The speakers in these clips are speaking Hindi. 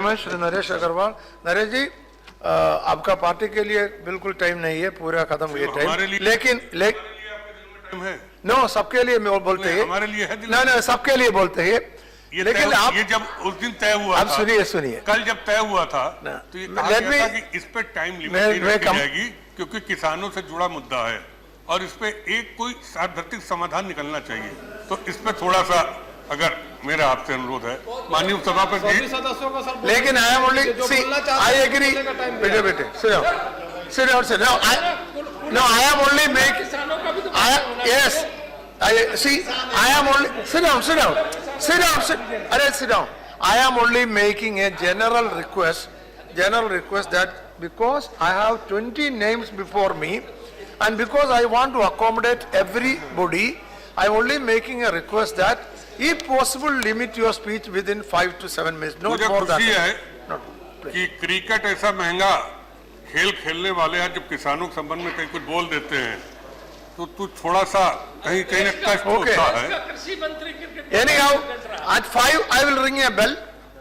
मैं श्री नरेश अग्रवाल। नरेश जी, आपका पार्टी के लिए बिल्कुल टाइम नहीं है, पूरा खत्म हुआ टाइम, लेकिन नो सबके लिए बोलते हैं, हमारे लिए है ना ना सबके लिए बोलते हैं, लेकिन आप ये जब उस दिन तय हुआ आप सुनिए सुनिए, कल जब तय हुआ था तो ये कहा गया था कि इस पे टाइम लिमिट नहीं रखी जाएगी क्योंकि किसानों से जुड़ा मुद्दा है और इस पे एक कोई सार्वत्रिक समाधान निकलना चाहिए। तो इस पे थोड़ा सा अगर मेरा आपसे अनुरोध है माननीय सभापति जी, लेकिन I am only see I agree, बेटे बेटे sit down no I am only make yes I see I am only sit down I am only making a general request that because I have 20 names before me and because I want to accommodate everybody, I am only making a request that if possible limit your speech within 5 to 7 minutes, not more than that. कि क्रिकेट ऐसा महंगा खेल खेलने वाले हैं, जब किसानों के संबंध में कहीं कुछ बोल देते हैं तो तू थोड़ा सा कहीं कहीं कष्ट होता है। Anyhow, at 5 I will ring a bell,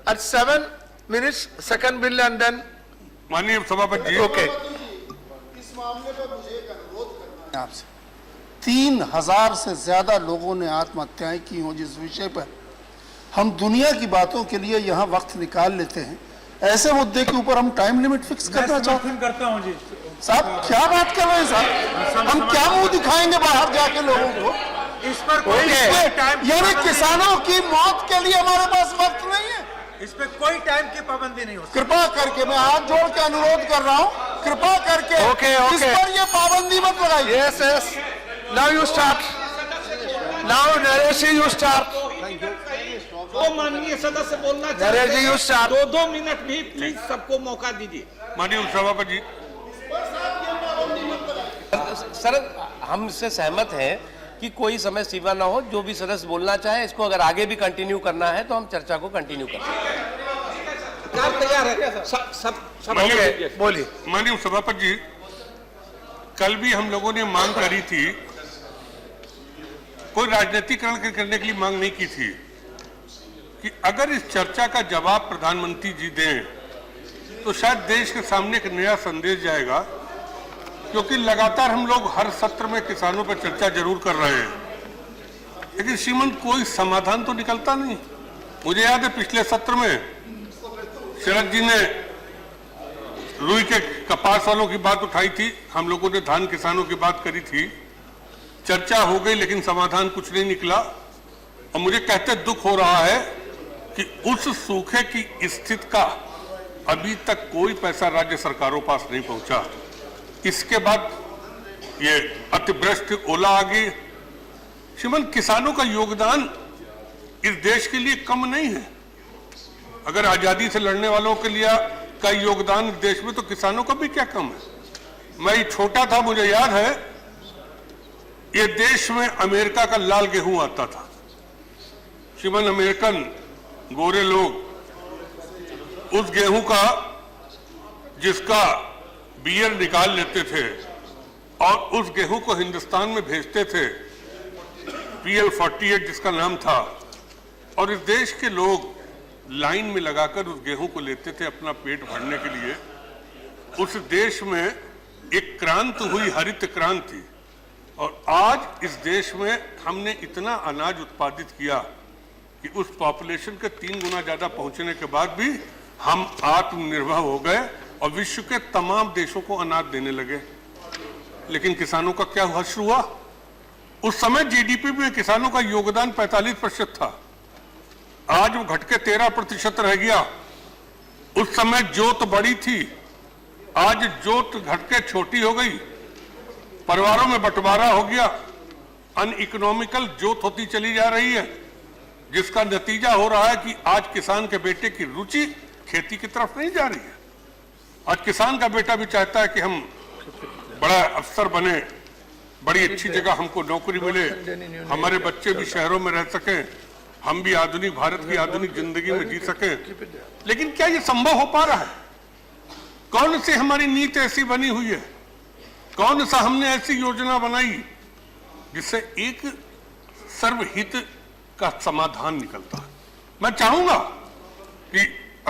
at 7 minutes second bill and then माननीय सभापति जी, okay. इस मामले पर मुझे एक अनुरोध करना है आपसे। 3000 से ज्यादा लोगों ने आत्महत्याएं की हों, जिस विषय पर हम दुनिया की बातों के लिए यहाँ वक्त निकाल लेते हैं, ऐसे मुद्दे के ऊपर हम टाइम लिमिट फिक्स करना चाहते हैं। जी साहब क्या बात कर रहे हैं साहब, हम क्या मुंह दिखाएंगे बाहर जाके लोगों को? इस पर कोई टाइम, यानी किसानों की मौत के लिए हमारे पास वक्त नहीं है। इस पे कोई टाइम की पाबंदी नहीं होती। कृपा करके मैं हाथ जोड़ के अनुरोध कर रहा हूँ, कृपा करके Okay. इस पर ये पाबंदी मत लगाइए। Yes. Now you start. Now Naresh you start. वो माननीय सदस्य बोलना नरेश जी, you start. 2 मिनट भी प्लीज सबको मौका दीजिए। माननीय सभापति जी, सर हम इससे सहमत हैं कि कोई समय सीमा ना हो, जो भी सदस्य बोलना चाहे इसको अगर आगे भी कंटिन्यू करना है तो हम चर्चा को कंटिन्यू कर सकते हैं। तैयार है सब Okay, बोलिए। माननीय सभापति जी, कल भी हम लोगों ने मांग करी थी, कोई राजनीतिकरण करने के लिए मांग नहीं की थी कि अगर इस चर्चा का जवाब प्रधानमंत्री जी दें तो शायद देश के सामने एक नया संदेश जाएगा, क्योंकि लगातार हम लोग हर सत्र में किसानों पर चर्चा जरूर कर रहे हैं, लेकिन श्रीमान कोई समाधान तो निकलता नहीं। मुझे याद है पिछले सत्र में शरद जी ने रुई के कपास वालों की बात उठाई थी, हम लोगों ने धान किसानों की बात करी थी, चर्चा हो गई लेकिन समाधान कुछ नहीं निकला। और मुझे कहते दुख हो रहा है कि उस सूखे की स्थिति का अभी तक कोई पैसा राज्य सरकारों पास नहीं पहुंचा। इसके बाद ये अतिवृष्टि, ओला आ गई। श्रीमान, किसानों का योगदान इस देश के लिए कम नहीं है। अगर आजादी से लड़ने वालों के लिए का योगदान देश में, तो किसानों का भी क्या कम है। मैं छोटा था, मुझे याद है ये देश में अमेरिका का लाल गेहूं आता था। श्रीमान, अमेरिकन गोरे लोग उस गेहूं का जिसका बियर निकाल लेते थे और उस गेहूं को हिंदुस्तान में भेजते थे, PL-48 जिसका नाम था, और इस देश के लोग लाइन में लगाकर उस गेहूं को लेते थे अपना पेट भरने के लिए। उस देश में एक क्रांति हुई, हरित क्रांति, और आज इस देश में हमने इतना अनाज उत्पादित किया कि उस पॉपुलेशन के 3 गुना ज्यादा पहुंचने के बाद भी हम आत्मनिर्भर हो गए और विश्व के तमाम देशों को अनाज देने लगे। लेकिन किसानों का क्या हश्र हुआ? उस समय जीडीपी में किसानों का योगदान 45% था, आज वो घट के 13% रह गया। उस समय जोत बड़ी थी, आज जोत घट के छोटी हो गई, परिवारों में बंटवारा हो गया, अनइकोनॉमिकल जोत होती चली जा रही है, जिसका नतीजा हो रहा है कि आज किसान के बेटे की रुचि खेती की तरफ नहीं जा रही है। आज किसान का बेटा भी चाहता है कि हम बड़ा अफसर बने, बड़ी अच्छी जगह हमको नौकरी मिले, हमारे बच्चे भी शहरों में रह सकें, हम भी आधुनिक भारत की आधुनिक जिंदगी में जी सकें। लेकिन क्या ये संभव हो पा रहा है? कौन सी हमारी नीति ऐसी बनी हुई है, कौन सा हमने ऐसी योजना बनाई जिससे एक सर्वहित का समाधान निकलता है? मैं चाहूंगा कि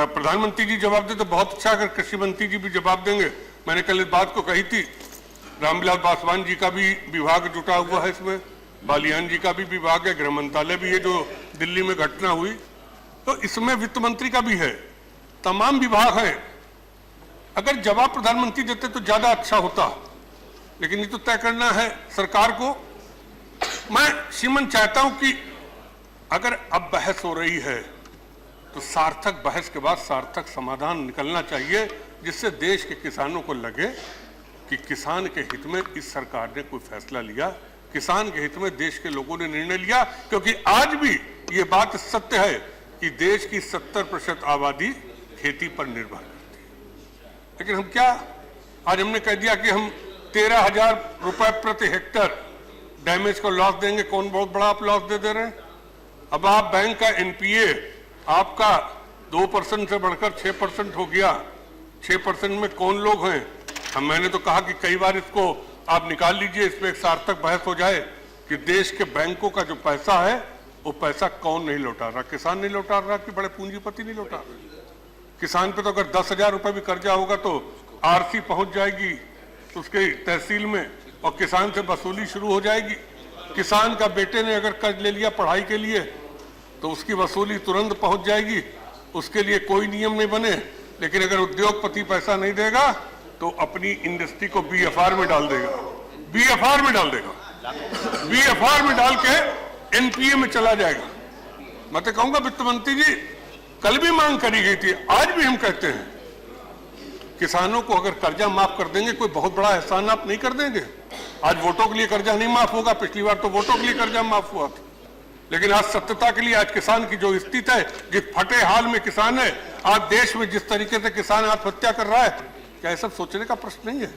प्रधानमंत्री जी जवाब दे तो बहुत अच्छा, अगर कृषि मंत्री जी भी जवाब देंगे। मैंने कल इस बात को कही थी, रामविलास पासवान जी का भी विभाग जुटा हुआ है इसमें, बालियान जी का भी विभाग है, गृह मंत्रालय भी है, जो दिल्ली में घटना हुई तो इसमें वित्त मंत्री का भी है, तमाम विभाग हैं। अगर जवाब प्रधानमंत्री देते तो ज्यादा अच्छा होता, लेकिन ये तो तय करना है सरकार को। मैं श्रीमन चाहता हूं कि अगर अब बहस हो रही है तो सार्थक बहस के बाद सार्थक समाधान निकलना चाहिए, जिससे देश के किसानों को लगे कि किसान के हित में इस सरकार ने कोई फैसला लिया, किसान के हित में देश के लोगों ने निर्णय लिया। क्योंकि आज भी ये बात सत्य है कि देश की 70% आबादी खेती पर निर्भर करती है। लेकिन हम क्या, आज हमने कह दिया कि हम 13,000 रुपए प्रति हेक्टर डैमेज को लॉस देंगे। कौन बहुत बड़ा आप लॉस दे रहे हैं? अब आप बैंक का एनपीए आपका 2% से बढ़कर 6% हो गया। 6% में कौन लोग हैं? मैंने तो कहा कि कई बार इसको आप निकाल लीजिए, इस पर एक सार्थक बहस हो जाए कि देश के बैंकों का जो पैसा है वो पैसा कौन नहीं लौटा रहा? किसान नहीं लौटा रहा कि बड़े पूंजीपति नहीं लौटा रहे? किसान पे तो अगर 10,000 रुपए भी कर्जा होगा तो आरसी पहुंच जाएगी उसके तहसील में और किसान से वसूली शुरू हो जाएगी। किसान का बेटे ने अगर कर्ज ले लिया पढ़ाई के लिए तो उसकी वसूली तुरंत पहुंच जाएगी, उसके लिए कोई नियम नहीं बने। लेकिन अगर उद्योगपति पैसा नहीं देगा तो अपनी इंडस्ट्री को बीएफआर में डाल देगा, बीएफआर में डाल देगा, बीएफआर में डाल के एनपीए में चला जाएगा। मैं तो कहूंगा वित्त मंत्री जी, कल भी मांग करी गई थी, आज भी हम कहते हैं किसानों को अगर कर्जा माफ कर देंगे, कोई बहुत बड़ा एहसान आप नहीं कर देंगे। आज वोटों के लिए कर्जा नहीं माफ होगा, पिछली बार तो वोटों के लिए कर्जा माफ हुआ था, लेकिन आज सत्यता के लिए आज किसान की जो स्थिति है, जिस फटे हाल में किसान है, आज देश में जिस तरीके से किसान आत्महत्या कर रहा है, क्या ये सब सोचने का प्रश्न नहीं है?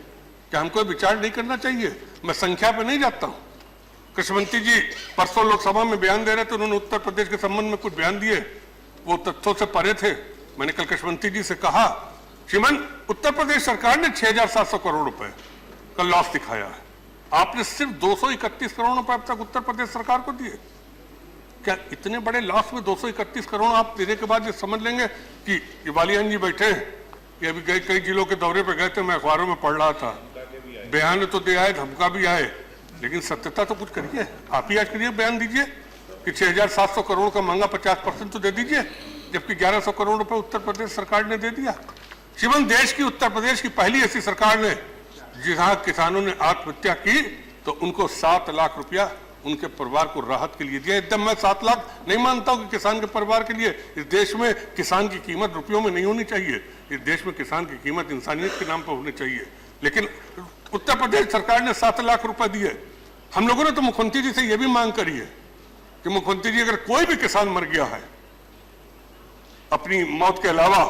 क्या हमको विचार नहीं करना चाहिए? मैं संख्या पे नहीं जाता हूं। कृषि मंत्री जी परसों लोकसभा में बयान दे रहे थे, उन्होंने उत्तर प्रदेश के संबंध में कुछ बयान दिए, वो तथ्यों से परे थे। मैंने कल कृषि मंत्री जी से कहा, श्रीमान उत्तर प्रदेश सरकार ने 6,700 करोड़ रुपए का लॉस दिखाया है, आपने सिर्फ 231 करोड़ रुपए अब तक उत्तर प्रदेश सरकार को दिए। क्या इतने बड़े लॉस में 231 करोड़ आप देने के बाद ये समझ लेंगे कि ये बालियान जी बैठे हैं, ये अभी कई जिलों के दौरे पे गए थे, मैं अखबारों में पढ़ रहा था, बयान तो दे आए, धमका भी आए, लेकिन सत्यता तो कुछ करिए। आप ही आज करिए, बयान दीजिए कि 6,700 करोड़ का मांगा 50% तो दे दीजिए, जबकि 1,100 करोड़ रुपए उत्तर प्रदेश सरकार ने दे दिया। शिवन देश की उत्तर प्रदेश की पहली ऐसी सरकार ने जहां किसानों ने आत्महत्या की तो उनको 7 लाख रुपया उनके परिवार को राहत के लिए दिया। एकदम मैं 7 लाख नहीं मानता हूं कि किसान के परिवार के लिए, इस देश में किसान की कीमत रुपयों में नहीं होनी चाहिए, इस देश में किसान की कीमत इंसानियत के नाम पर होनी चाहिए। लेकिन उत्तर प्रदेश सरकार ने 7 लाख रुपए दिए। हम लोगों ने तो मुख्यमंत्री जी से यह भी मांग करी है कि मुख्यमंत्री जी अगर कोई भी किसान मर गया है अपनी मौत के अलावा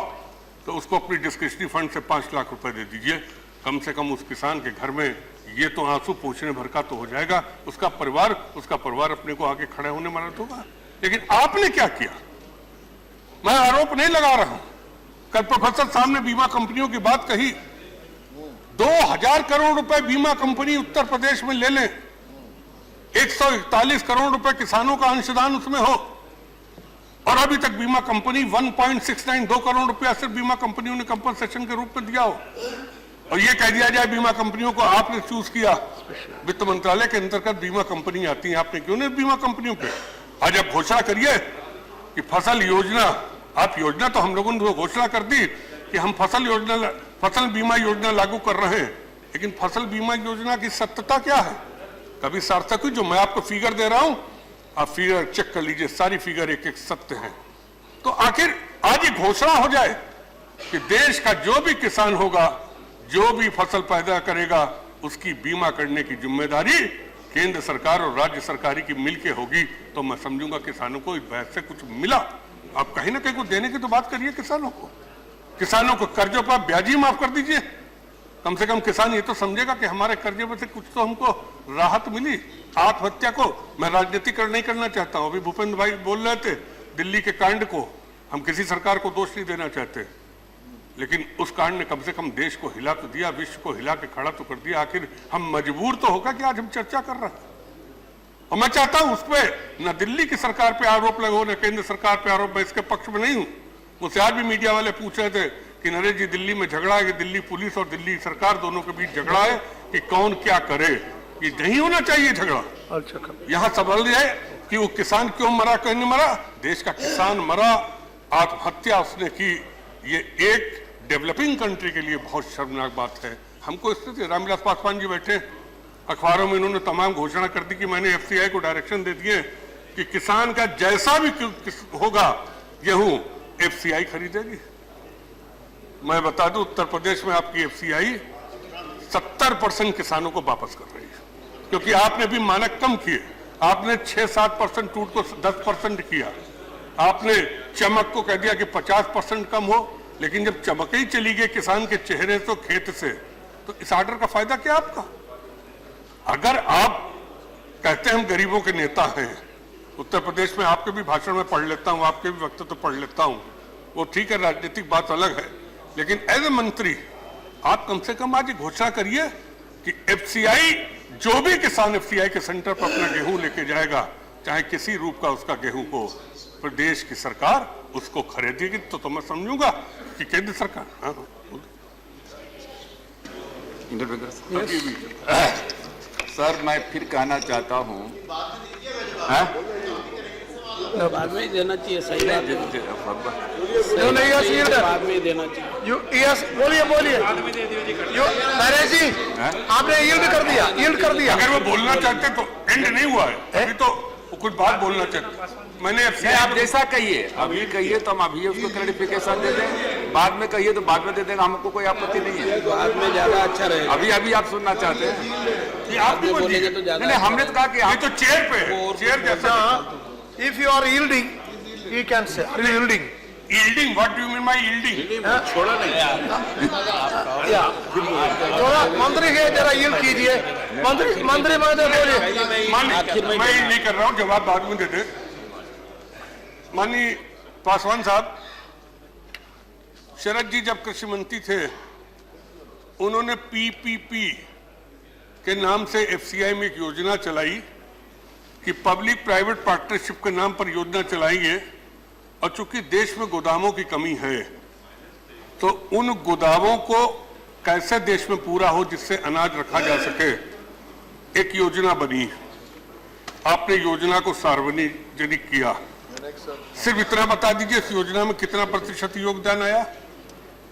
तो उसको अपनी डिस्क्रिशनरी फंड से 5 लाख रुपए दे दीजिए। कम से कम उस किसान के घर में ये तो आंसू पोंछने भर का तो हो जाएगा, उसका परिवार अपने को आगे खड़े होने मदद होगा। लेकिन आपने क्या किया? मैं आरोप नहीं लगा रहा हूं, कल प्रोफेसर साहब ने बीमा कंपनियों की बात कही, 2,000 करोड़ रुपए बीमा कंपनी उत्तर प्रदेश में ले लें, 141 करोड़ रुपए किसानों का अंशदान उसमें हो, और अभी तक बीमा कंपनी 1.692 करोड़ रुपया सिर्फ बीमा कंपनियों ने कंपनसेशन के रूप में दिया हो, और ये कह दिया जाए बीमा कंपनियों को आपने चूज किया, वित्त मंत्रालय के अंतर्गत बीमा कंपनी आती है, आपने क्यों नहीं बीमा कंपनियों पे? आज आप घोषणा करिए कि फसल योजना, आप योजना तो हम लोगों ने घोषणा कर दी कि हम फसल बीमा योजना लागू कर रहे हैं, लेकिन फसल बीमा योजना की सत्यता क्या है? कभी सार्थक हुई? जो मैं आपको फिगर दे रहा हूं, आप फिगर चेक कर लीजिए, सारी फिगर एक सत्य है। तो आखिर आज ये घोषणा हो जाए कि देश का जो भी किसान होगा, जो भी फसल पैदा करेगा, उसकी बीमा करने की जिम्मेदारी केंद्र सरकार और राज्य सरकार की मिलके होगी, तो मैं समझूंगा किसानों को इस बहस से कुछ मिला। आप कहीं ना कहीं को देने की तो बात करिए किसानों को कर्जों पर ब्याजी माफ कर दीजिए, कम से कम किसान ये तो समझेगा कि हमारे कर्जे में से कुछ तो हमको राहत मिली। आत्महत्या को मैं राजनीतिकरण नहीं करना चाहता हूं, अभी भूपेंद्र भाई बोल रहे थे दिल्ली के कांड को, हम किसी सरकार को दोष नहीं देना चाहते, लेकिन उस कांड ने कम से कम देश को हिला तो दिया, विश्व को हिला के खड़ा तो कर दिया। आखिर हम मजबूर तो होगा कि आज हम चर्चा कर रहे हैं, और मैं चाहता हूं उस पर न दिल्ली की सरकार पे आरोप लगाओ, न केंद्र सरकार पे आरोप, मैं इसके पक्ष में नहीं हूं, मुझसे आज भी मीडिया वाले पूछ रहे थे कि नरेश जी दिल्ली में झगड़ा है कि दिल्ली पुलिस और दिल्ली सरकार दोनों के बीच झगड़ा है कि कौन क्या करे। ये नहीं होना चाहिए झगड़ा। यहाँ सवाल है कि वो किसान क्यों मरा, क्यों नहीं मरा। देश का किसान मरा, आत्महत्या उसने की। ये एक डेवलपिंग कंट्री के लिए बहुत शर्मनाक बात है। हमको स्थिति, रामविलास पासवान जी बैठे अखबारों में, इन्होंने तमाम घोषणा कर दी कि मैंने एफसीआई को डायरेक्शन दे दिए कि किसान का जैसा भी होगा गेहूं एफसीआई खरीदेगी। मैं बता दूं उत्तर प्रदेश में आपकी एफसीआई 70% किसानों को वापस कर रही है, क्योंकि आपने भी मानक कम किए। आपने 6-7% टूट को 10% किया। आपने चमक को कह दिया कि 50% कम हो, लेकिन जब चमक ही चली गई किसान के चेहरे से, खेत से, तो इस आर्डर का फायदा क्या आपका। अगर आप कहते हैं हम गरीबों के नेता हैं, उत्तर प्रदेश में आपके भी भाषण में पढ़ लेता हूं, आपके भी वक्तव्य तो पढ़ लेता हूं, वो ठीक है, राजनीतिक बात अलग है, लेकिन एज ए मंत्री आप कम से कम आज ये घोषणा करिए कि एफसीआई, जो भी किसान एफसीआई के सेंटर पर अपना गेहूं लेके जाएगा, चाहे किसी रूप का उसका गेहूं हो, प्रदेश की सरकार उसको खरीदेगी। तो मैं समझूंगा कि केंद्र सरकार। हाँ, सर मैं फिर कहना चाहता हूँ, बाद में देना चाहिए, सही बात है। बाद में देना चाहिए। यस, बोलिए बोलिए। नरेश जी आपने यील्ड कर दिया। अगर वो बोलना चाहते तो एंड नहीं हुआ है, अभी तो वो कुछ बात बोलना चाहते। मैंने आप जैसा कहिए, अभी कहिए तो हम अभी उसको क्लैरिफिकेशन दे दें, बाद में कहिए तो बाद में दे देंगे, हमको कोई आपत्ति नहीं है। बाद में ज्यादा अच्छा रहेगा। अभी आप सुनना चाहते हैं कि आप भी बोलेंगे तो ज्यादा। नहीं, हमने तो कहा कि ये तो चेयर पे है, चेयर जैसा। If you are yielding, you can say, are you yielding? Yielding, what do you mean by yielding? छोड़ा नहीं थोड़ा मंत्री है, जरा यील्ड कीजिए। मंत्री महोदय बोलिए। मैं ये नहीं कर रहा हूँ, जवाब बाद में दे दे। माननीय पासवान साहब, शरद जी जब कृषि मंत्री थे, उन्होंने पीपीपी के नाम से एफसीआई में एक योजना चलाई कि पब्लिक प्राइवेट पार्टनरशिप के नाम पर योजना चलाई है। और चूंकि देश में गोदामों की कमी है, तो उन गोदामों को कैसे देश में पूरा हो जिससे अनाज रखा जा सके, एक योजना बनी। आपने योजना को सार्वजनिक किया। सिर्फ इतना बता दीजिए इस योजना में कितना प्रतिशत योगदान आया।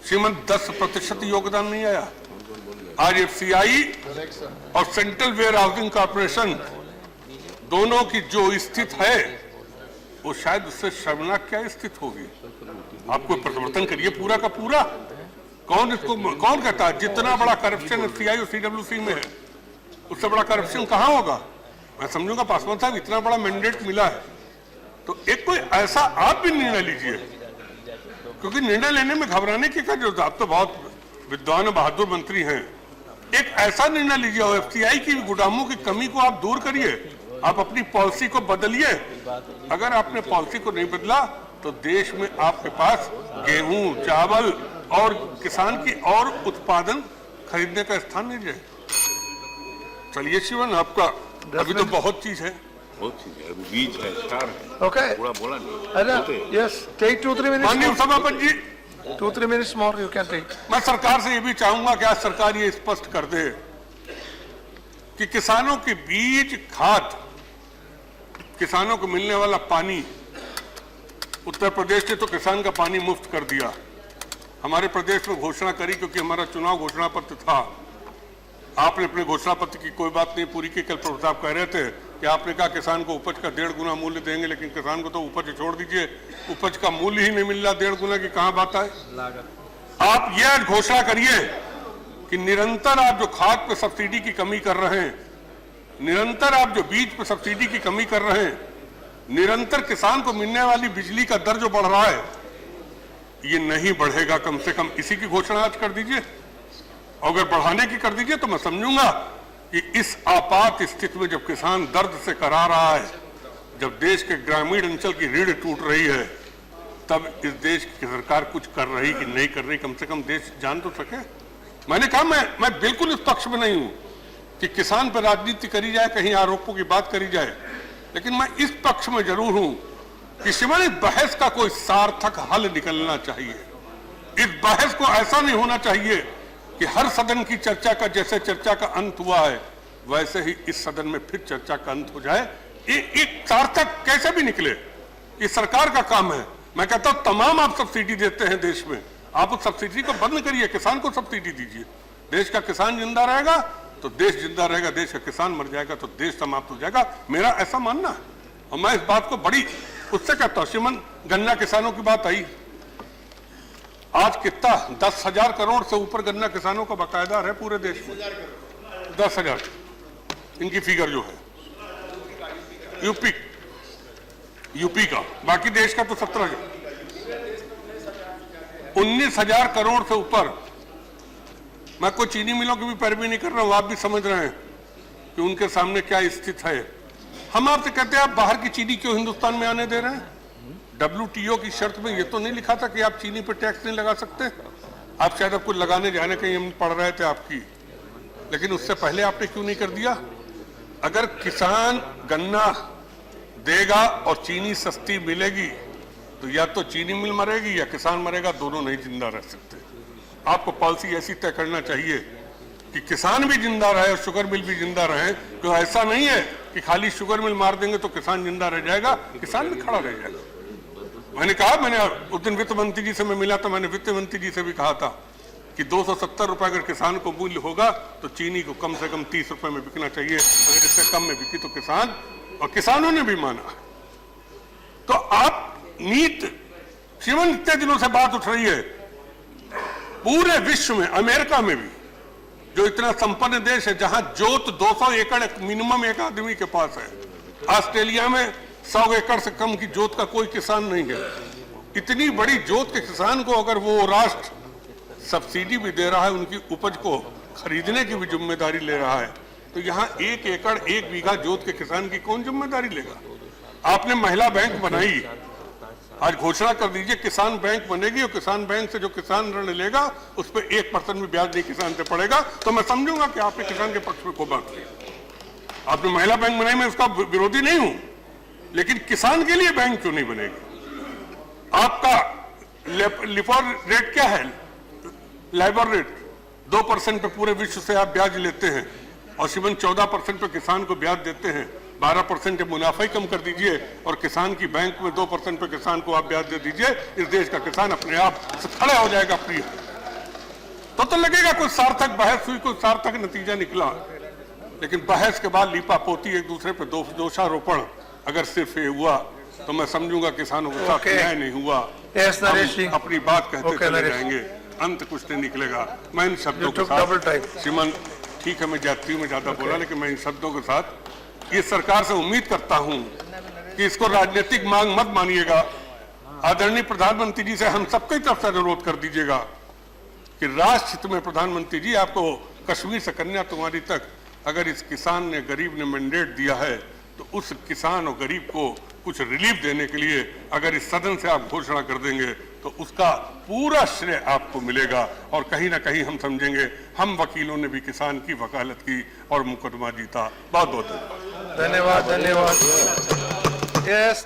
श्रीमान 10% योगदान नहीं आया। आज एफसीआई और सेंट्रल वेयर हाउसिंग कॉर्पोरेशन दोनों की जो स्थिति है, वो शायद उससे शर्मनाक क्या स्थिति होगी। आपको परिवर्तन करिए पूरा का पूरा। कौन कहता है जितना बड़ा करप्शन एफसीआई और सीडब्ल्यूसी में है, उससे बड़ा करप्शन कहां होगा। मैं समझूंगा पासवान साहब इतना बड़ा मैंडेट मिला है, तो एक कोई ऐसा आप भी निर्णय लीजिए, क्योंकि निर्णय लेने में घबराने की क्या जरूरत है। आप तो बहुत विद्वान और बहादुर मंत्री हैं। एक ऐसा निर्णय लीजिए और एफसीआई की गोदामों की कमी को आप दूर करिए। आप अपनी पॉलिसी को बदलिए। अगर आपने पॉलिसी को नहीं बदला तो देश में आपके पास गेहूं, चावल और किसान की और उत्पादन खरीदने का स्थान नहीं रहेगा। चलिए शिवन, आपका अभी तो बहुत चीज है, बीज है, स्टार है, Okay. पूरा बोला नहीं। Yes, take 2-3 minutes. माननीय सभापति जी, 2-3 minutes more you can take. मैं सरकार से ये भी चाहूंगा कि आज सरकार ये स्पष्ट कर दे कि किसानों के बीज, खाद, किसानों को मिलने वाला पानी, उत्तर प्रदेश ने तो किसान का पानी मुफ्त कर दिया। हमारे प्रदेश में घोषणा करी, क्योंकि हमारा चुनाव घोषणा पत्र था। आपने अपने घोषणा पत्र की कोई बात नहीं पूरी की। कल प्रभु साहब कह रहे थे कि आपने कहा किसान को उपज का 1.5 गुना मूल्य देंगे, लेकिन किसान को तो उपज छोड़ दीजिए, उपज का मूल्य ही नहीं मिल रहा, 1.5 गुना की कहां बात है। आप यह घोषणा करिए कि निरंतर आप जो खाद पे सब्सिडी की कमी कर रहे हैं, निरंतर आप जो बीज पे सब्सिडी की कमी कर रहे हैं, निरंतर किसान को मिलने वाली बिजली का दर जो बढ़ रहा है, ये नहीं बढ़ेगा। कम से कम इसी की घोषणा आज कर दीजिए। अगर बढ़ाने की कर दीजिए तो मैं समझूंगा कि इस आपात स्थिति में जब किसान दर्द से करा रहा है, जब देश के ग्रामीण अंचल की रीढ़ टूट रही है, तब इस देश की सरकार कुछ कर रही कि नहीं कर रही, कम से कम देश जान तो सके। मैंने कहा मैं बिल्कुल इस पक्ष में नहीं हूं कि किसान पर राजनीति करी जाए, कहीं आरोपों की बात करी जाए, लेकिन मैं इस पक्ष में जरूर हूं कि श्रीमान इस बहस का कोई सार्थक हल निकलना चाहिए। इस बहस को ऐसा नहीं होना चाहिए कि हर सदन की चर्चा का जैसे चर्चा का अंत हुआ है वैसे ही इस सदन में फिर चर्चा का अंत हो जाए। एक सार्थक कैसे भी निकले, ये सरकार का काम है। मैं कहता हूं तमाम आप सब्सिडी देते हैं देश में, आप उस सब्सिडी को बंद करिए, किसान को सब्सिडी दीजिए। देश का किसान जिंदा रहेगा तो देश जिंदा रहेगा, देश का किसान मर जाएगा तो देश समाप्त हो जाएगा, मेरा ऐसा मानना है। और मैं इस बात को बड़ी उससे कहता हूं। श्रीमान गन्ना किसानों की बात आई, आज कितना 10,000 करोड़ से ऊपर गन्ना किसानों का बकायदा है पूरे देश में। 10,000 इनकी फिगर जो है यूपी का, बाकी देश का तो 17,000, 19,000 करोड़ से ऊपर। मैं कोई चीनी मिलों की भी पैरवी नहीं कर रहा हूं, आप भी समझ रहे हैं कि उनके सामने क्या स्थिति है। हम आपसे कहते हैं आप बाहर की चीनी क्यों हिंदुस्तान में आने दे रहे हैं? WTO की शर्त में ये तो नहीं लिखा था कि आप चीनी पर टैक्स नहीं लगा सकते। आप शायद अब कुछ लगाने जाने कहीं हम पढ़ रहे थे आपकी, लेकिन उससे पहले आपने क्यों नहीं कर दिया? अगर किसान गन्ना देगा और चीनी सस्ती मिलेगी तो या तो चीनी मिल मरेगी या किसान मरेगा, दोनों नहीं जिंदा रह सकते। आपको पॉलिसी ऐसी तय करना चाहिए कि किसान भी जिंदा रहे और शुगर मिल भी जिंदा रहे। तो ऐसा नहीं है कि खाली शुगर मिल मार देंगे तो किसान जिंदा रह जाएगा, किसान भी खड़ा रह जाएगा। मैंने कहा, मैंने उस दिन वित्त मंत्री जी से मैं मिला था, मैंने वित्त मंत्री जी से भी कहा था कि 270 रुपए अगर किसान को मूल्य होगा तो चीनी को कम से कम 30 रुपए में बिकना चाहिए। अगर इससे कम में बिकी तो किसान, और किसानों ने भी माना। तो आप नीत श्रीमान इतने दिनों से बात उठ रही है, पूरे विश्व में, अमेरिका में भी, जो इतना संपन्न देश है जहां जोत 200 एकड़ मिनिमम एक आदमी के पास है, ऑस्ट्रेलिया में 100 एकड़ से कम की जोत का कोई किसान नहीं है। इतनी बड़ी जोत के किसान को अगर वो राष्ट्र सब्सिडी भी दे रहा है, उनकी उपज को खरीदने की भी जिम्मेदारी ले रहा है, तो यहाँ 1 एकड़ 1 बीघा जोत के किसान की कौन जिम्मेदारी लेगा? आपने महिला बैंक बनाई, आज घोषणा कर दीजिए किसान बैंक बनेगी और किसान बैंक से जो किसान ऋण लेगा उस पर 1% भी ब्याज नहीं किसान से पड़ेगा, तो मैं समझूंगा कि आपने किसान के पक्ष में को बात की। आपने महिला बैंक बनाई, मैं उसका विरोधी नहीं हूं, लेकिन किसान के लिए बैंक क्यों नहीं बनेगी? आपका लिफर रेट क्या है? लाइबर रेट 2% पे पूरे विश्व से आप ब्याज लेते हैं और शिवन 14% पे किसान को ब्याज देते हैं। 12% मुनाफा ही कम कर दीजिए और किसान की बैंक में 2% पे किसान को आप ब्याज दे दीजिए। इस देश का किसान अपने आप से खड़ा हो जाएगा प्रिय। तो लगेगा कोई सार्थक बहस हुई, कोई सार्थक नतीजा निकला। लेकिन बहस के बाद लीपापोती, एक दूसरे पे दोषारोपण अगर सिर्फ ये हुआ तो मैं समझूंगा किसानों के साथ न्याय नहीं हुआ। हम अपनी बात कहते चले जाएंगे, अंत कुछ नहीं निकलेगा। मैं इन शब्दों के साथ श्रीमान, ठीक है मैं जाति में ज्यादा बोला, लेकिन मैं इन शब्दों के साथ ये सरकार से उम्मीद करता हूं कि इसको राजनीतिक मांग मत मानिएगा। आदरणीय प्रधानमंत्री जी से हम सबकी तरफ से अनुरोध कर दीजिएगा कि राष्ट्र हित में प्रधानमंत्री जी, आपको कश्मीर से कन्याकुमारी तक अगर इस किसान ने, गरीब ने मैंडेट दिया है तो उस किसान और गरीब को कुछ रिलीफ देने के लिए अगर इस सदन से आप घोषणा कर देंगे तो उसका पूरा श्रेय आपको मिलेगा। और कहीं ना कहीं हम समझेंगे हम वकीलों ने भी किसान की वकालत की और मुकदमा जीता। बहुत बहुत धन्यवाद। धन्यवाद। यस।